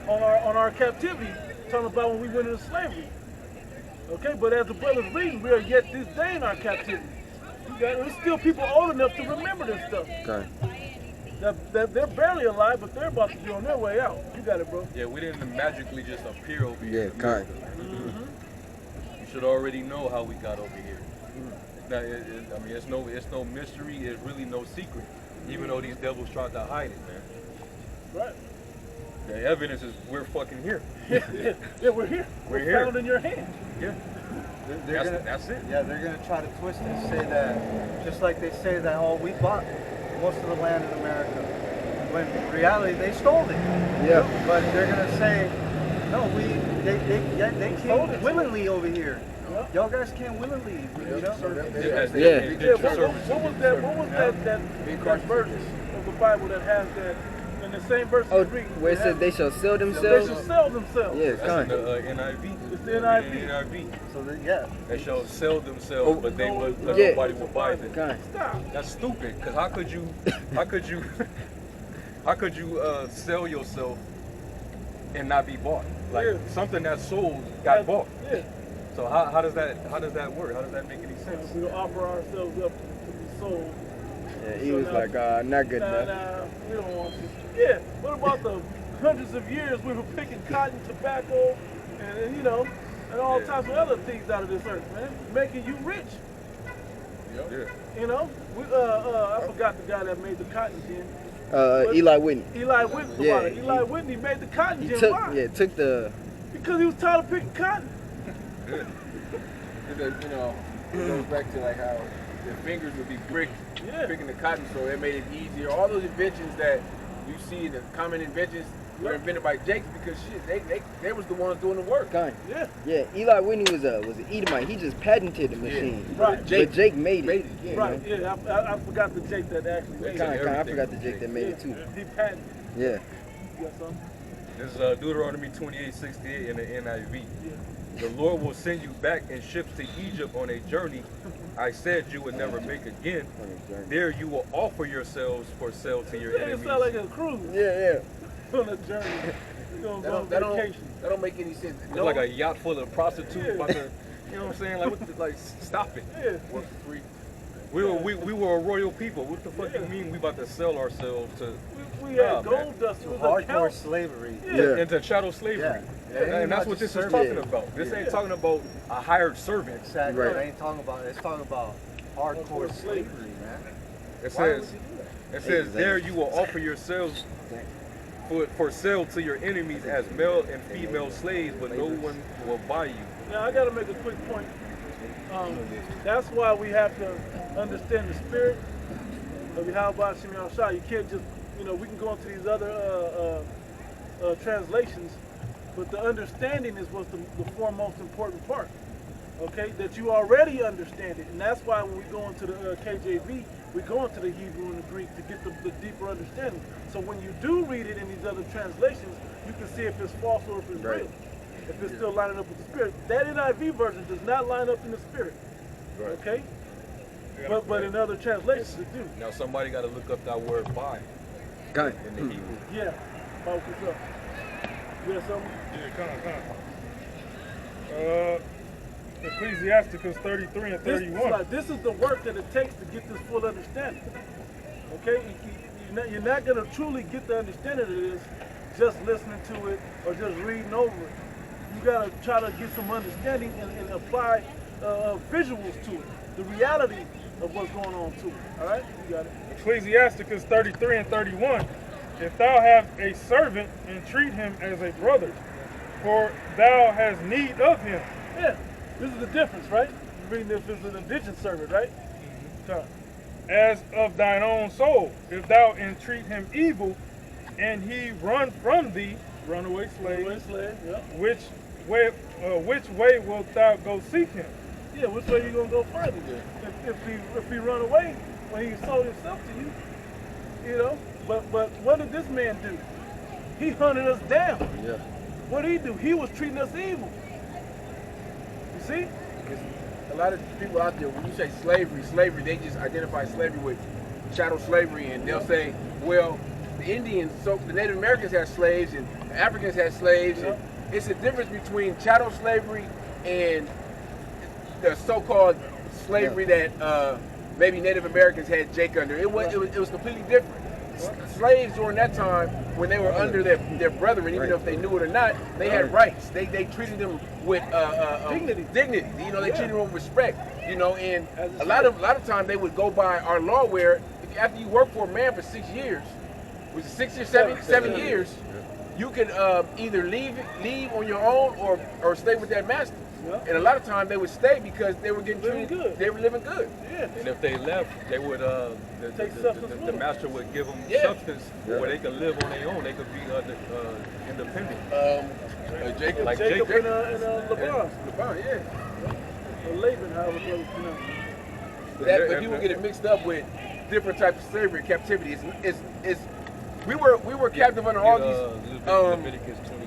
on our captivity, talking about when we went into slavery. Okay, but as the brother's reading, we are yet this day in our captivity. There's still people old enough to remember this stuff. Okay. That they're barely alive, but they're about to be on their way out. You got it, bro. Yeah, we didn't magically just appear over here. Yeah, kind. You should already know how we got over here. Now, I mean, it's no mystery. It's really no secret. Even though these devils tried to hide it, man. Right. The evidence is we're fucking here. Yeah, we're here. We're here. Found in your hand. Yeah. That's it. Yeah, they're gonna try to twist it and say that, just like they say that, oh, we bought most of the land in America, when in reality they stole it. Yeah. But they're gonna say, no, they came willingly over here. Yeah. Y'all guys came willingly, you know? What was that verse of the Bible that has that in the same verse? Oh, where it says they shall sell They themselves? shall sell themselves. Yeah, That's kind. in the NIV. It's the NIV. NIV. So yeah. They shall sell themselves, but they would Yeah. nobody will buy them. Kind. Stop. That's stupid. Cause how could you sell yourself and not be bought? Like Yeah. something that's sold got bought. Yeah. So how does that work? How does that make any sense? We'll offer ourselves up to be sold. Yeah, he was like, not good enough. Nah, we don't want this. Yeah. What about the hundreds of years we were picking cotton, tobacco, and you know, and all types of other things out of this earth, man, making you rich. Yeah. You know, I forgot the guy that made the cotton gin. Eli Whitney. Eli Whitney. Yeah, Eli Whitney made the cotton He gin. took, Why? yeah, took the. Because he was tired of picking cotton. Because, you know, it goes back to like how their fingers would be pricked picking the cotton, so it made it easier. All those inventions that you see, the common inventions, were invented by Jakes because shit, they was the ones doing the work. Kind. Yeah. Yeah, Eli Whitney was an Edomite. He just patented the machine. Right. But Jake made it. Yeah, Right. Yeah. I forgot the Jake that actually made it. Kind. I forgot the Jake that made it too. He patented. Yeah. You got something? This is Deuteronomy 28:68 in the NIV. Yeah. The Lord will send you back in ships to Egypt on a journey I said you would never make again. There you will offer yourselves for sale to your Yeah, it enemies. sounds like a cruise. Yeah. On a journey. You're gonna go on vacation. That don't make any sense. It's like a yacht full of prostitutes about to, you know what I'm saying? Like, like stop it. Yeah. Work for free. We were a royal people. What the fuck you mean we about to sell ourselves to We had gold dust. It was Hardcore slavery. into chattel slavery? Yeah. And that's what this is talking about. This ain't talking about a hired servant. Exactly. Right. I ain't talking about. It's talking about hardcore slavery, man. It Why would says, you do that? it says, there you will offer yourselves for sale to your enemies as male and female slaves, but no one will buy you. Now I gotta make a quick point. That's why we have to understand the spirit of Yahweh Shem Yahushua. You can't just, we can go into these other translations, but the understanding is what's the foremost important part. Okay, that you already understand it, and that's why when we go into the KJV, we go into the Hebrew and the Greek to get the deeper understanding. So when you do read it in these other translations, you can see if it's false or if it's real. If it's still lining up with the spirit. That NIV version does not line up in the spirit. Right. Okay? But in other translations it do. Now somebody got to look up that word buy Kind. in the Hebrew. Yeah. Focus up. You got something? Yeah, Ecclesiasticus 33 and 31. This is the work that it takes to get this full understanding. Okay? You're not going to truly get the understanding of this just listening to it or just reading over it. You got to try to get some understanding and apply visuals to it, the reality of what's going on to it. All right? You got it. Ecclesiasticus 33 and 31. If thou have a servant, entreat him as a brother, for thou hast need of him. Yeah. This is the difference, right? You're reading this as an indigent servant, right? As of thine own soul, if thou entreat him evil, and he run from thee, runaway slave, Yeah. which way wilt thou go seek him? Yeah, which way you gonna go find him? If he run away when he sold himself to you, But what did this man do? He hunted us down. Yeah. What did he do? He was treating us evil. You see? Because a lot of people out there, when you say slavery, they just identify slavery with chattel slavery, and they'll say, well, the Indians, so the Native Americans had slaves, and Africans had slaves. And it's a difference between chattel slavery and the so-called slavery that maybe Native Americans had Jake under. It was completely different. Slaves during that time, when they were under their brethren, even if they knew it or not, they had rights. They treated them with dignity. You know, they treated them with respect. You know, and a lot of times they would go by our law where after you work for a man for 6 years, was it 6 or 7 years, you can either leave on your own or stay with that master. Yeah. And a lot of times they would stay because they were getting treated good. They were living good. Yeah. And if they left, they would the master would give them substance where they could live on their own. They could be independent. Jacob and LeBron. LeBron, yeah. Or Laban, however it was pronounced. But people get it mixed up with different types of slavery and captivity. We were captive under all these. Leviticus 20.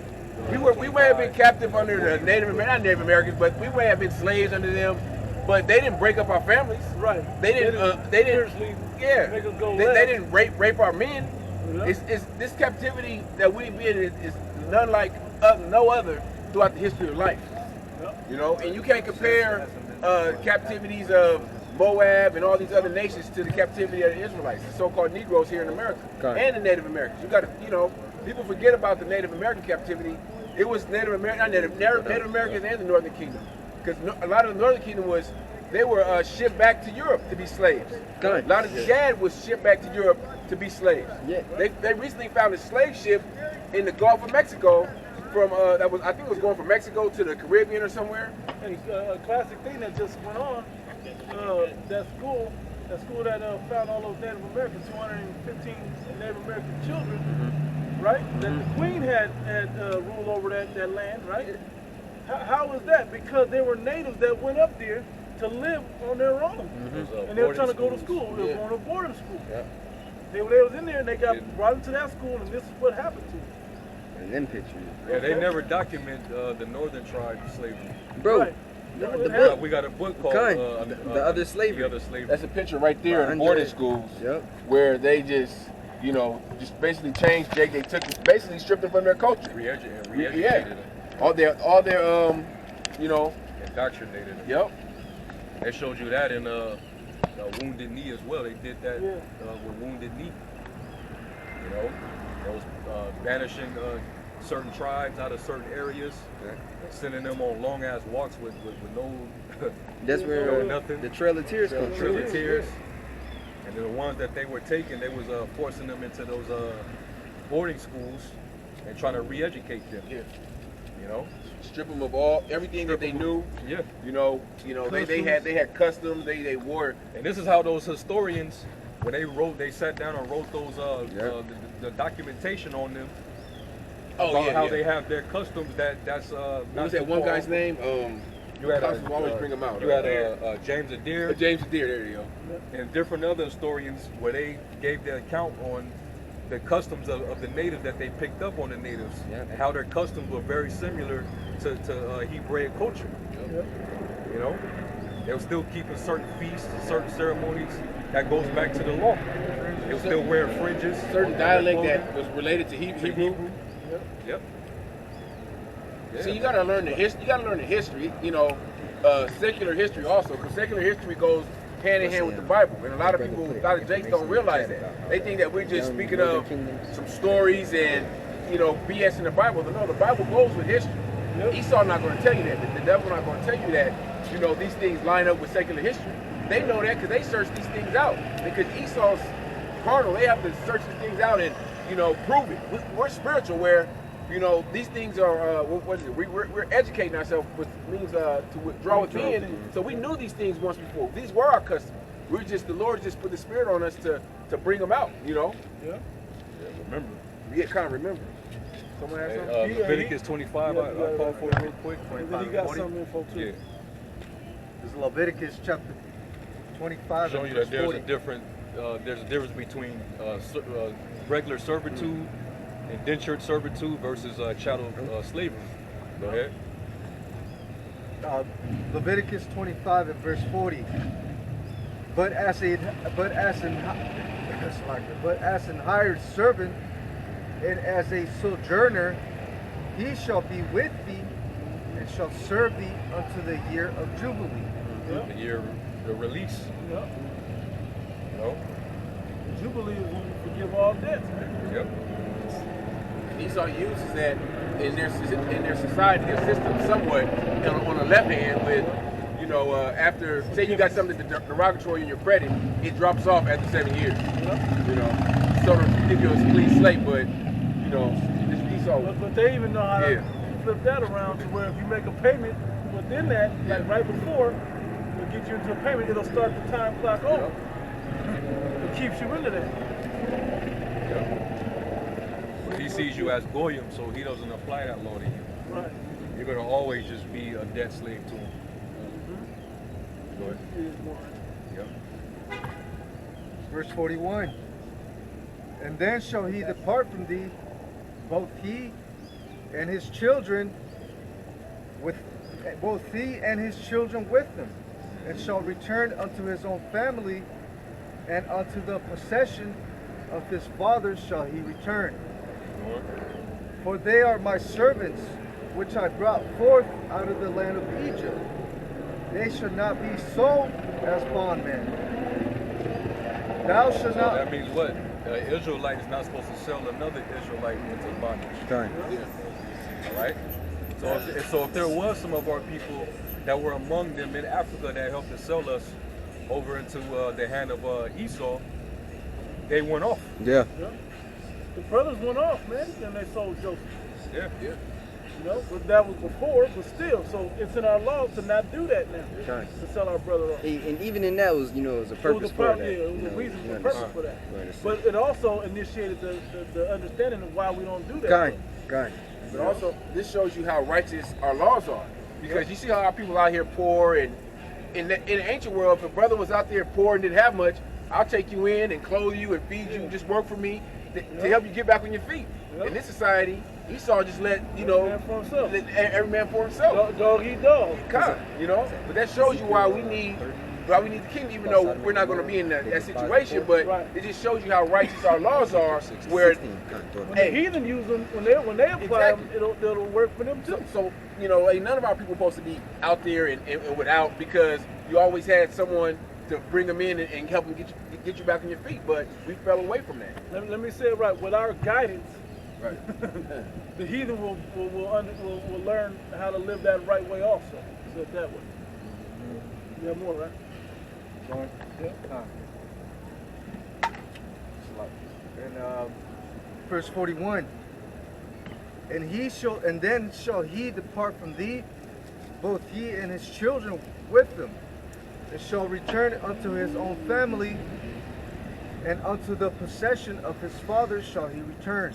We may have been captive under the not Native Americans, but we may have been slaves under them. But they didn't break up our families. Right. They didn't. They didn't rape our men. Yeah. It's this captivity that we've been in is none like no other throughout the history of life. Yeah. You know, and you can't compare captivities of Moab and all these other nations to the captivity of the Israelites, the so-called Negroes here in America, and the Native Americans. You got to, you know, people forget about the Native American captivity. It was Native Americans and the Northern Kingdom, because a lot of the Northern Kingdom they were shipped back to Europe to be slaves. A lot of the Gad was shipped back to Europe to be slaves. Yeah. They recently found a slave ship in the Gulf of Mexico from I think it was going from Mexico to the Caribbean or somewhere. And a classic thing that just went on. That school that found all those Native Americans, 215 Native American children, right? That the Queen had rule over that land, right? How was that? Because there were natives that went up there to live on their own, and they were trying to go to school. They were going to boarding school. Yeah. They was in there, and they got brought into that school, and this is what happened to them. And them pictures. Yeah, they never document the northern tribe slavery. Bro. Right. We got a book called The Other Slavery. That's a picture right there in boarding schools where they just basically changed Jake. They basically stripped them from their culture. Re-educated them. All their indoctrinated them. Yep. They showed you that in Wounded Knee as well. They did that with Wounded Knee. You know, it was banishing certain tribes out of certain areas, sending them on long ass walks with no that's where nothing. The Trail of Tears comes from. Trail of Tears. And then the ones that they were taking, they was forcing them into those boarding schools and trying to re-educate them. Yeah. You know, strip them of everything that they knew. Yeah. You know, they had customs. They wore. And this is how those historians, when they sat down and wrote those the documentation on them. How they have their customs. That's what was that one guy's name? You had always bring them out. You had James Adair. James Adair, there you go. And different other historians where they gave their account on the customs of the natives that they picked up on the natives, and how their customs were very similar to Hebraic culture. You know, they were still keeping certain feasts, certain ceremonies that goes back to the law. They were still wearing fringes. Certain dialect that was related to Hebrew. Yep. Yeah. See, you gotta learn the history. You gotta learn the history. You know, secular history also, because secular history goes hand in hand with the Bible, and a lot of Jakes don't realize that. They think that we're just speaking of some stories and BS in the Bible. But no, the Bible goes with history. Esau not going to tell you that. The devil not going to tell you that. These things line up with secular history. They know that because they search these things out. Because Esau's carnal, they have to search these things out and prove it. We're spiritual, where these things are what is it? We're educating ourselves, which means to withdraw within. So we knew these things once before. These were our customs. The Lord just put the Spirit on us to bring them out. Yeah. Remember. Yeah, kind of remember. Someone has something. Leviticus 25. I call for it real quick. And then he got some info too. Yeah. This is Leviticus chapter 25. Showing you that there's a difference between regular servitude, indentured servitude versus chattel slavery. Go ahead. Leviticus 25 and verse 40. But as an hired servant and as a sojourner he shall be with thee, and shall serve thee unto the year of Jubilee. Yep. The year, the release. Yep. You know? Jubilee is when you forgive all debts, man. Yep. Esau uses that in their society, their system, somewhat on the left hand with, you know, after say you got something derogatory in your credit, it drops off after 7 years. Yep. You know, sort of give you a clean slate, but you know, this Esau. But they even know how to Yeah. flip that around to where if you make a payment within that, like right before, it'll get you into a payment, it'll start the time clock over. It keeps you into that. But he sees you as goyim, so he doesn't apply that law to you. Right. You're gonna always just be a debt slave to him. Go ahead. It is more. Yep. Verse 41. And then shall he depart from thee, both he and his children with him, and shall return unto his own family, and unto the possession of his fathers shall he return. For they are my servants, which I brought forth out of the land of Egypt. They shall not be sold as bondmen. Thou shalt So not. that means what? An Israelite is not supposed to sell another Israelite into bondage. Done. All right. So if there was some of our people that were among them in Africa that helped to sell us over into the hand of Esau, they went off. Yeah. Yeah. The brothers went off, man, and they sold Joseph. Yeah. Yeah. You know, but that was before, but still. So it's in our laws to not do that now. Done. To sell our brother off. And even in that was, it was a purpose for that. Yeah, it was a reason, you a purpose understand. for that. You understand. But it also initiated the understanding of why we don't do that. Kind. But also, this shows you how righteous our laws are. Because you see how our people out here poor, and in the ancient world, if a brother was out there poor and didn't have much, I'll take you in and clothe you and feed you, just work for me to help you get back on your feet. In this society, Esau just let, Every man for himself. let every man for himself. Dog eat dog. Kind, But that shows you why we need the king, even though we're not going to be in that situation. But it just shows you how righteous our laws are. Where When the heathen use them, when they apply them, it'll work for them too. so ain't none of our people supposed to be out there and without, because you always had someone to bring them in and help them get you back on your feet. But we fell away from that. Let me say it right. With our guidance, Right. the heathen will learn how to live that right way also. So that way. You have more, right? Yeah. And verse 41. And then shall he depart from thee, both he and his children with him, and shall return unto his own family, and unto the possession of his fathers shall he return.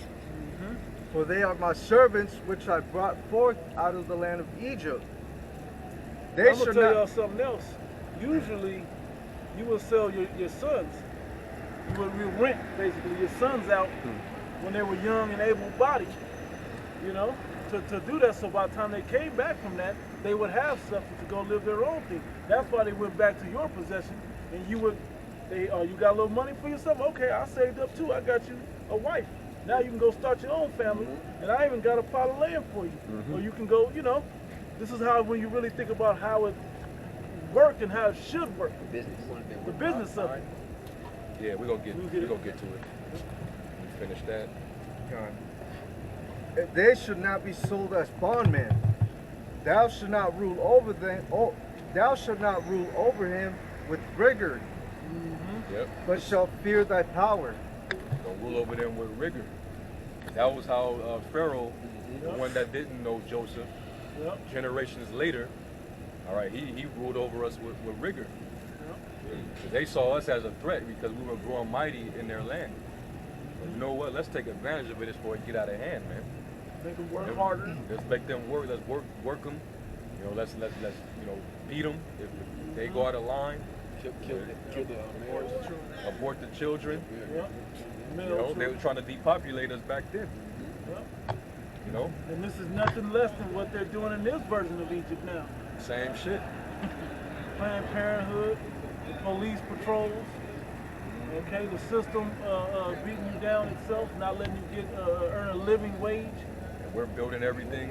For they are my servants, which I brought forth out of the land of Egypt. They I'm gonna shall tell not. y'all something else. Usually, you will sell your sons. You will rent basically your sons out when they were young and able-bodied. To do that. So by the time they came back from that, they would have something to go live their own thing. That's why they went back to your possession, and you got a little money for yourself. Okay, I saved up too. I got you a wife. Now you can go start your own family, and I even got a plot of land for you. Or you can go, this is how, when you really think about how it worked and how it should work. The business of it. Yeah, we're gonna get to it. We finish that. They should not be sold as bondmen. Thou shalt not rule over them. Thou shalt not rule over him with rigor, Yep. but shalt fear thy power. Don't rule over them with rigor. That was how Pharaoh, the one that didn't know Joseph, generations later, all right, he ruled over us with rigor. They saw us as a threat because we were growing mighty in their land. But you know what? Let's take advantage of it before it get out of hand, man. Make them work harder. Let's make them work. Let's work them. Let's beat them if they go out of line. Abort the children. They were trying to depopulate us back then. And this is nothing less than what they're doing in this version of Egypt now. Same shit. Planned Parenthood, the police patrols, okay, the system beating you down itself, not letting you earn a living wage. we're building everything